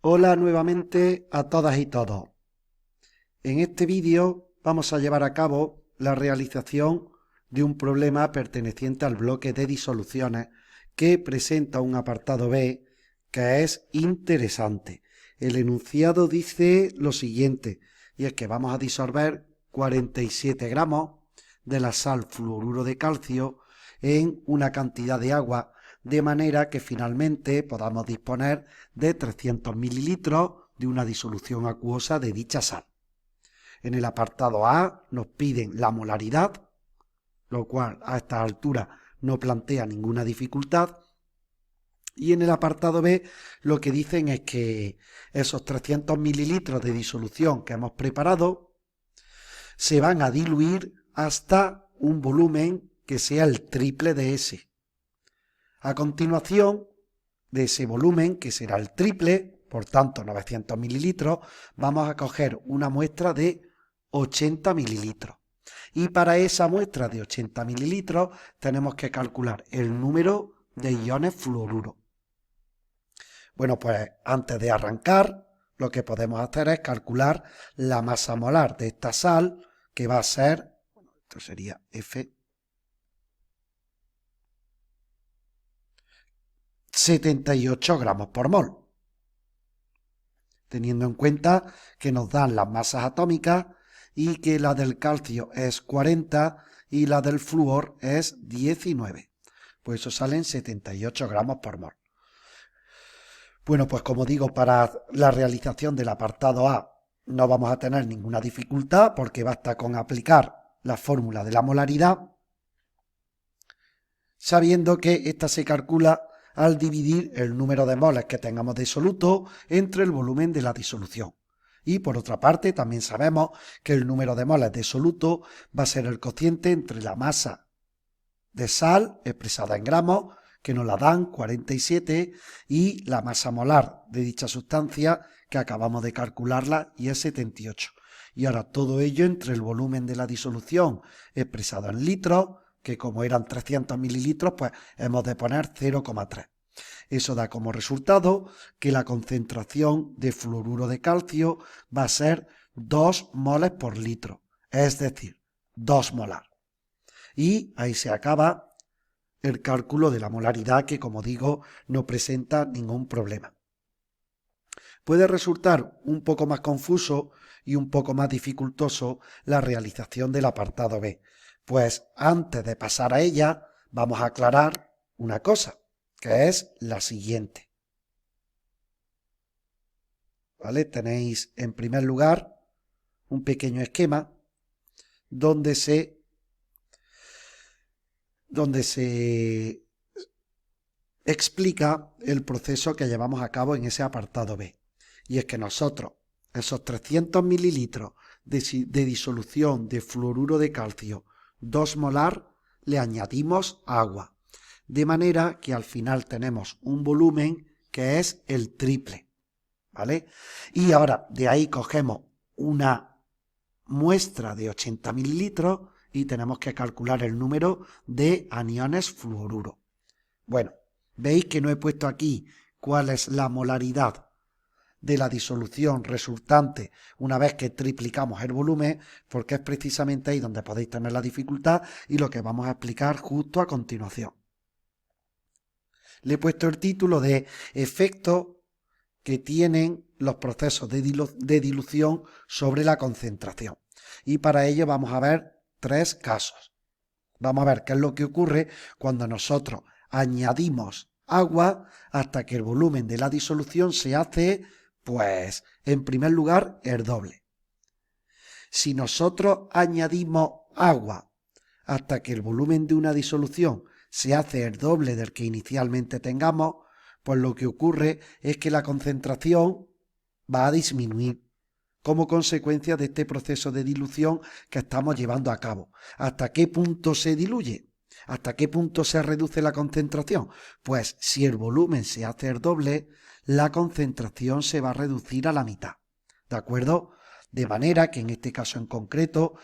Hola nuevamente a todas y todos. En este vídeo vamos a llevar a cabo la realización de un problema perteneciente al bloque de disoluciones que presenta un apartado B que es interesante. El enunciado dice lo siguiente, y es que vamos a disolver 47 gramos de la sal fluoruro de calcio en una cantidad de agua, de manera que finalmente podamos disponer de 300 mililitros de una disolución acuosa de dicha sal. En el apartado A nos piden la molaridad, lo cual a esta altura no plantea ninguna dificultad. Y en el apartado B lo que dicen es que esos 300 mililitros de disolución que hemos preparado se van a diluir hasta un volumen que sea el triple de ese. A continuación de ese volumen, que será el triple, por tanto 900 mililitros, vamos a coger una muestra de 80 mililitros. Y para esa muestra de 80 mililitros tenemos que calcular el número de iones fluoruro. Bueno, pues antes de arrancar, lo que podemos hacer es calcular la masa molar de esta sal, que va a ser, esto sería F, 78 gramos por mol, teniendo en cuenta que nos dan las masas atómicas y que la del calcio es 40 y la del flúor es 19. Pues eso salen 78 gramos por mol. Bueno, pues como digo, para la realización del apartado A no vamos a tener ninguna dificultad porque basta con aplicar la fórmula de la molaridad, sabiendo que esta se calcula al dividir el número de moles que tengamos de soluto entre el volumen de la disolución. Y por otra parte también sabemos que el número de moles de soluto va a ser el cociente entre la masa de sal expresada en gramos, que nos la dan 47, y la masa molar de dicha sustancia, que acabamos de calcularla, y es 78. Y ahora todo ello entre el volumen de la disolución expresado en litros, que como eran 300 mililitros, pues hemos de poner 0,3. Eso da como resultado que la concentración de fluoruro de calcio va a ser 2 moles por litro, es decir, 2 molar. Y ahí se acaba el cálculo de la molaridad, que como digo no presenta ningún problema. Puede resultar un poco más confuso y un poco más dificultoso la realización del apartado B, pues antes de pasar a ella vamos a aclarar una cosa, que es la siguiente. ¿Vale? Tenéis en primer lugar un pequeño esquema donde se explica el proceso que llevamos a cabo en ese apartado B. Y es que nosotros, esos 300 mililitros de disolución de fluoruro de calcio 2 molar, le añadimos agua. De manera que al final tenemos un volumen que es el triple. ¿Vale? Y ahora de ahí cogemos una muestra de 80 mililitros y tenemos que calcular el número de aniones fluoruro. Bueno, veis que no he puesto aquí cuál es la molaridad de la disolución resultante una vez que triplicamos el volumen, porque es precisamente ahí donde podéis tener la dificultad y lo que vamos a explicar justo a continuación. Le he puesto el título de efectos que tienen los procesos de dilución sobre la concentración. Y para ello vamos a ver 3 casos. Vamos a ver qué es lo que ocurre cuando nosotros añadimos agua hasta que el volumen de la disolución se hace, pues, en primer lugar, el doble. Si nosotros añadimos agua hasta que el volumen de una disolución se hace el doble del que inicialmente tengamos, pues lo que ocurre es que la concentración va a disminuir como consecuencia de este proceso de dilución que estamos llevando a cabo. ¿Hasta qué punto se diluye? ¿Hasta qué punto se reduce la concentración? Pues si el volumen se hace el doble, la concentración se va a reducir a la mitad. ¿De acuerdo? De manera que en este caso en concreto,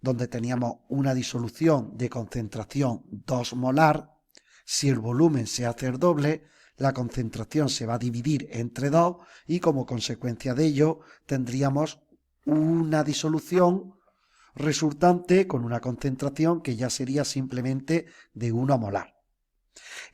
donde teníamos una disolución de concentración 2 molar, si el volumen se hace el doble, la concentración se va a dividir entre 2 y como consecuencia de ello tendríamos una disolución resultante con una concentración que ya sería simplemente de 1 molar.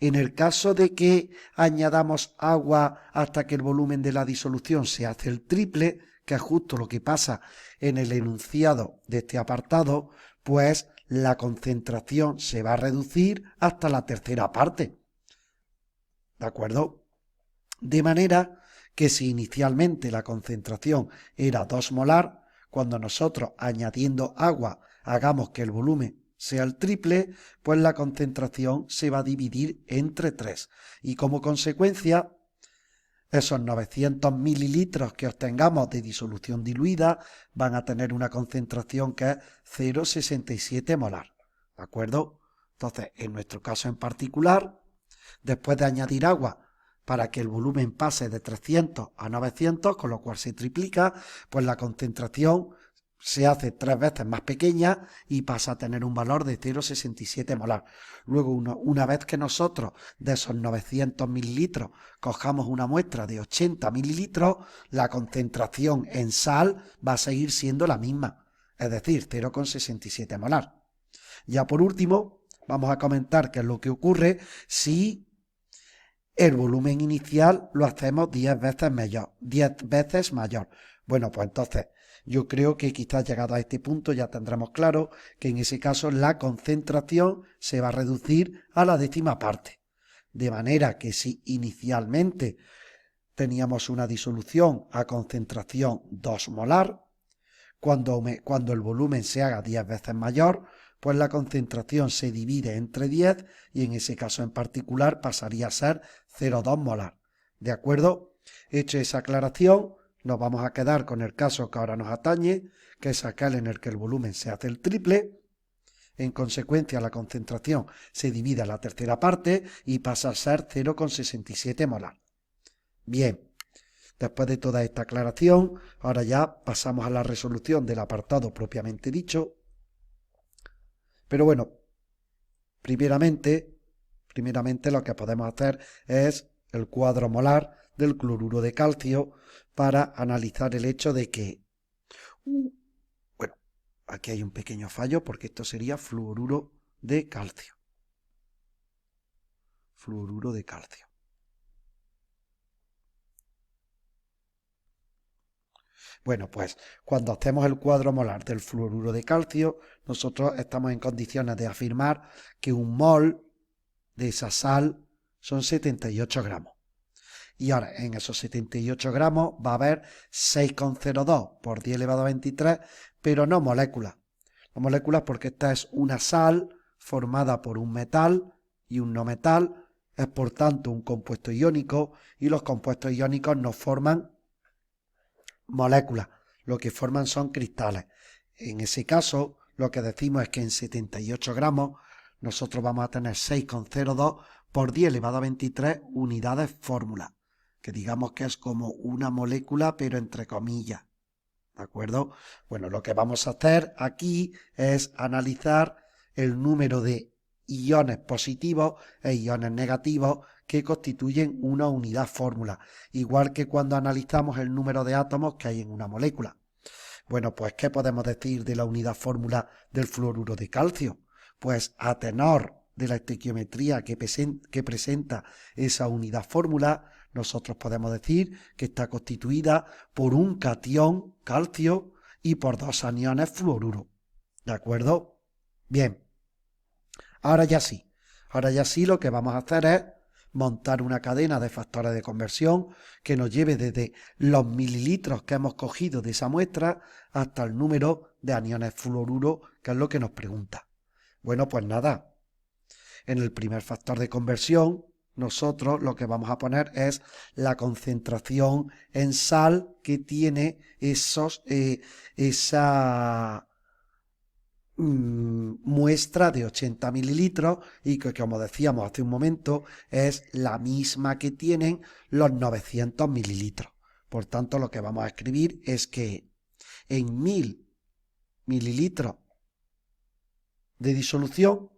En el caso de que añadamos agua hasta que el volumen de la disolución se hace el triple, que es justo lo que pasa en el enunciado de este apartado, pues la concentración se va a reducir hasta la tercera parte. ¿De acuerdo? De manera que si inicialmente la concentración era 2 molar, cuando nosotros añadiendo agua hagamos que el volumen sea el triple, pues la concentración se va a dividir entre 3 y como consecuencia esos 900 mililitros que obtengamos de disolución diluida van a tener una concentración que es 0,67 molar. ¿De acuerdo? Entonces, en nuestro caso en particular, después de añadir agua para que el volumen pase de 300 a 900, con lo cual se triplica, pues la concentración se hace 3 veces más pequeña y pasa a tener un valor de 0,67 molar. Luego, una vez que nosotros de esos 900 mililitros cojamos una muestra de 80 mililitros, la concentración en sal va a seguir siendo la misma, es decir, 0,67 molar. Ya por último, vamos a comentar qué es lo que ocurre si el volumen inicial lo hacemos 10 veces mayor. Bueno, pues entonces yo creo que quizás llegado a este punto ya tendremos claro que en ese caso la concentración se va a reducir a la décima parte. De manera que si inicialmente teníamos una disolución a concentración 2 molar, cuando el volumen se haga 10 veces mayor, pues la concentración se divide entre 10 y en ese caso en particular pasaría a ser 0,2 molar. ¿De acuerdo? Hecha esa aclaración, nos vamos a quedar con el caso que ahora nos atañe, que es aquel en el que el volumen se hace el triple. En consecuencia, la concentración se divide a la tercera parte y pasa a ser 0,67 molar. Bien. Después de toda esta aclaración, ahora ya pasamos a la resolución del apartado propiamente dicho. Pero bueno, primeramente lo que podemos hacer es el cuadro molar del cloruro de calcio para analizar el hecho de que, bueno, aquí hay un pequeño fallo porque esto sería fluoruro de calcio. Fluoruro de calcio. Bueno, pues cuando hacemos el cuadro molar del fluoruro de calcio, nosotros estamos en condiciones de afirmar que un mol de esa sal son 78 gramos. Y ahora, en esos 78 gramos va a haber 6,02 por 10 elevado a 23, pero no moléculas. No moléculas porque esta es una sal formada por un metal y un no metal, es por tanto un compuesto iónico y los compuestos iónicos no forman moléculas, lo que forman son cristales. En ese caso, lo que decimos es que en 78 gramos nosotros vamos a tener 6,02 por 10 elevado a 23 unidades fórmula, que digamos que es como una molécula, pero entre comillas. ¿De acuerdo? Bueno, lo que vamos a hacer aquí es analizar el número de iones positivos e iones negativos que constituyen una unidad fórmula, igual que cuando analizamos el número de átomos que hay en una molécula. Bueno, pues ¿qué podemos decir de la unidad fórmula del fluoruro de calcio? Pues a tenor de la estequiometría que presenta esa unidad fórmula, nosotros podemos decir que está constituida por un catión calcio y por 2 aniones fluoruro. ¿De acuerdo? Bien. Ahora ya sí lo que vamos a hacer es montar una cadena de factores de conversión que nos lleve desde los mililitros que hemos cogido de esa muestra hasta el número de aniones fluoruro, que es lo que nos pregunta. Bueno, pues nada, en el primer factor de conversión nosotros lo que vamos a poner es la concentración en sal que tiene esa muestra de 80 mililitros y que, como decíamos hace un momento, es la misma que tienen los 900 mililitros. Por tanto, lo que vamos a escribir es que en 1000 mililitros de disolución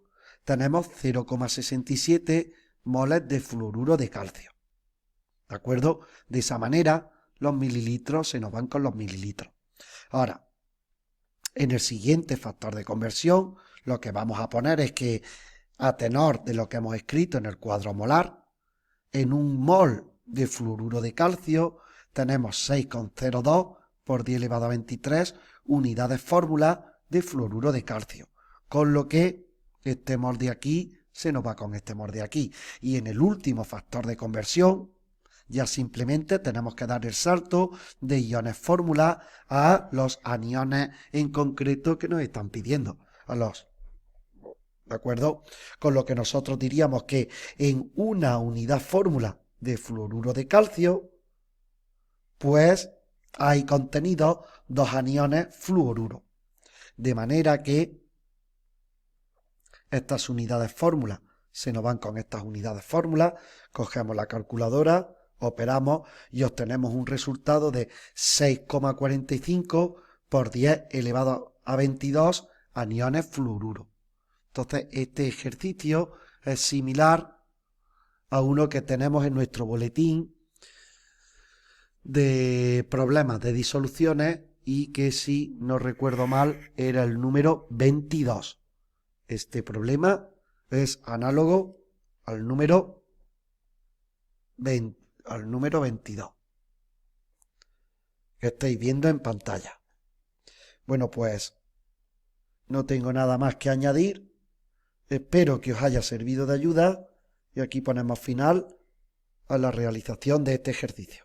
tenemos 0,67 moles de fluoruro de calcio. ¿De acuerdo? De esa manera los mililitros se nos van con los mililitros. Ahora, en el siguiente factor de conversión, lo que vamos a poner es que a tenor de lo que hemos escrito en el cuadro molar, en un mol de fluoruro de calcio tenemos 6,02 por 10 elevado a 23 unidades fórmula de fluoruro de calcio, con lo que este mol de aquí se nos va con este mol de aquí. Y en el último factor de conversión, ya simplemente tenemos que dar el salto de iones fórmula a los aniones en concreto que nos están pidiendo, ¿de acuerdo? Con lo que nosotros diríamos que en una unidad fórmula de fluoruro de calcio, pues hay contenidos 2 aniones fluoruro. De manera que estas unidades fórmula se nos van con estas unidades fórmula, cogemos la calculadora, operamos y obtenemos un resultado de 6,45 por 10 elevado a 22 aniones fluoruro. Entonces, este ejercicio es similar a uno que tenemos en nuestro boletín de problemas de disoluciones y que, si no recuerdo mal, era el número 22. Este problema es análogo al número 22 que estáis viendo en pantalla. Bueno, pues no tengo nada más que añadir. Espero que os haya servido de ayuda y aquí ponemos final a la realización de este ejercicio.